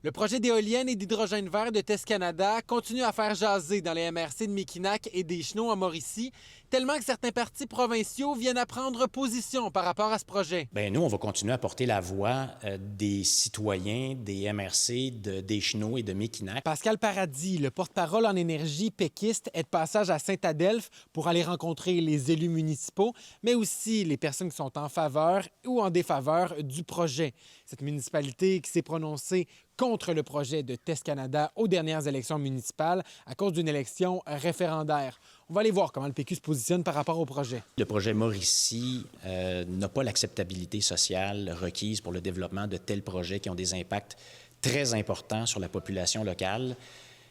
Le projet d'éoliennes et d'hydrogène vert de TES Canada continue à faire jaser dans les MRC de Mekinac et des Chenaux en Mauricie, tellement que certains partis provinciaux viennent à prendre position par rapport à ce projet. Bien, nous, on va continuer à porter la voix des citoyens, des MRC, des Chenaux et de Mekinac. Pascal Paradis, le porte-parole en énergie péquiste, est de passage à Saint-Adelphe pour aller rencontrer les élus municipaux, mais aussi les personnes qui sont en faveur ou en défaveur du projet. Cette municipalité qui s'est prononcée contre le projet de TES Canada aux dernières élections municipales à cause d'une élection référendaire. On va aller voir comment le PQ se positionne par rapport au projet. Le projet Mauricie n'a pas l'acceptabilité sociale requise pour le développement de tels projets qui ont des impacts très importants sur la population locale.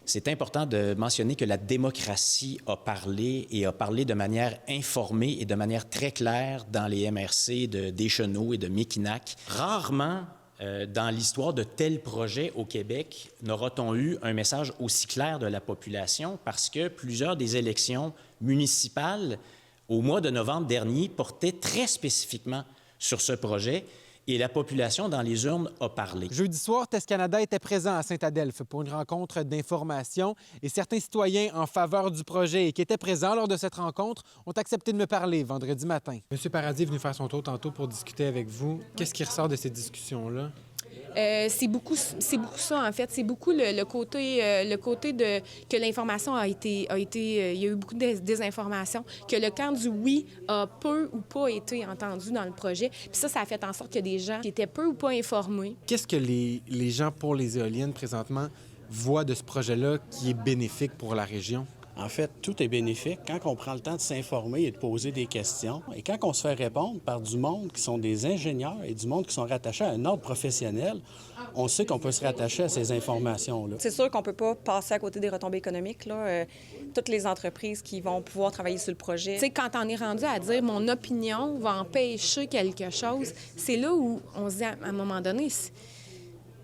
C'est important de mentionner que la démocratie a parlé et a parlé de manière informée et de manière très claire dans les MRC des Chenaux et de Mekinac. Rarement, dans l'histoire de tels projets au Québec, n'aura-t-on eu un message aussi clair de la population parce que plusieurs des élections municipales au mois de novembre dernier portaient très spécifiquement sur ce projet et la population dans les urnes a parlé. Jeudi soir, TES Canada était présent à Saint-Adelphe pour une rencontre d'information et certains citoyens en faveur du projet et qui étaient présents lors de cette rencontre ont accepté de me parler vendredi matin. Monsieur Paradis est venu faire son tour tantôt pour discuter avec vous. Qu'est-ce qui ressort de ces discussions-là? C'est beaucoup ça, en fait. C'est beaucoup le côté de que l'information a été il y a eu beaucoup de désinformation, que le camp du oui a peu ou pas été entendu dans le projet. Puis ça a fait en sorte qu'il y a des gens qui étaient peu ou pas informés. Qu'est-ce que les gens pour les éoliennes présentement voient de ce projet-là qui est bénéfique pour la région? En fait, tout est bénéfique quand on prend le temps de s'informer et de poser des questions. Et quand on se fait répondre par du monde qui sont des ingénieurs et du monde qui sont rattachés à un ordre professionnel, on sait qu'on peut se rattacher à ces informations-là. C'est sûr qu'on ne peut pas passer à côté des retombées économiques, là. Toutes les entreprises qui vont pouvoir travailler sur le projet. Tu sais, quand on est rendu à dire « mon opinion va empêcher quelque chose », c'est là où on se dit à un moment donné... Tu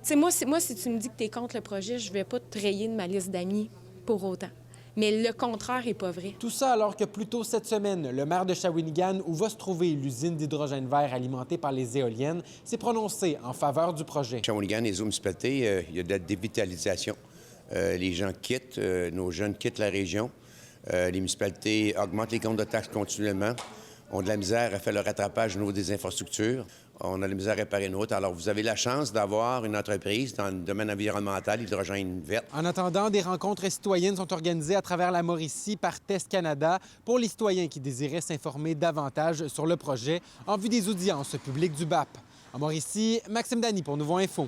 sais, moi, si tu me dis que tu es contre le projet, je ne vais pas te rayer de ma liste d'amis pour autant. Mais le contraire n'est pas vrai. Tout ça alors que plus tôt cette semaine, le maire de Shawinigan, où va se trouver l'usine d'hydrogène vert alimentée par les éoliennes, s'est prononcé en faveur du projet. Shawinigan, les municipalités, il y a de la dévitalisation. Les gens quittent, nos jeunes quittent la région. Les municipalités augmentent les comptes de taxes continuellement. On a de la misère à faire le rattrapage au niveau des infrastructures. On a de la misère à réparer une route. Alors, vous avez la chance d'avoir une entreprise dans le domaine environnemental, l'hydrogène vert. En attendant, des rencontres citoyennes sont organisées à travers la Mauricie par TES Canada pour les citoyens qui désiraient s'informer davantage sur le projet en vue des audiences publiques du BAP. En Mauricie, Maxime Dany pour Nouveau Info.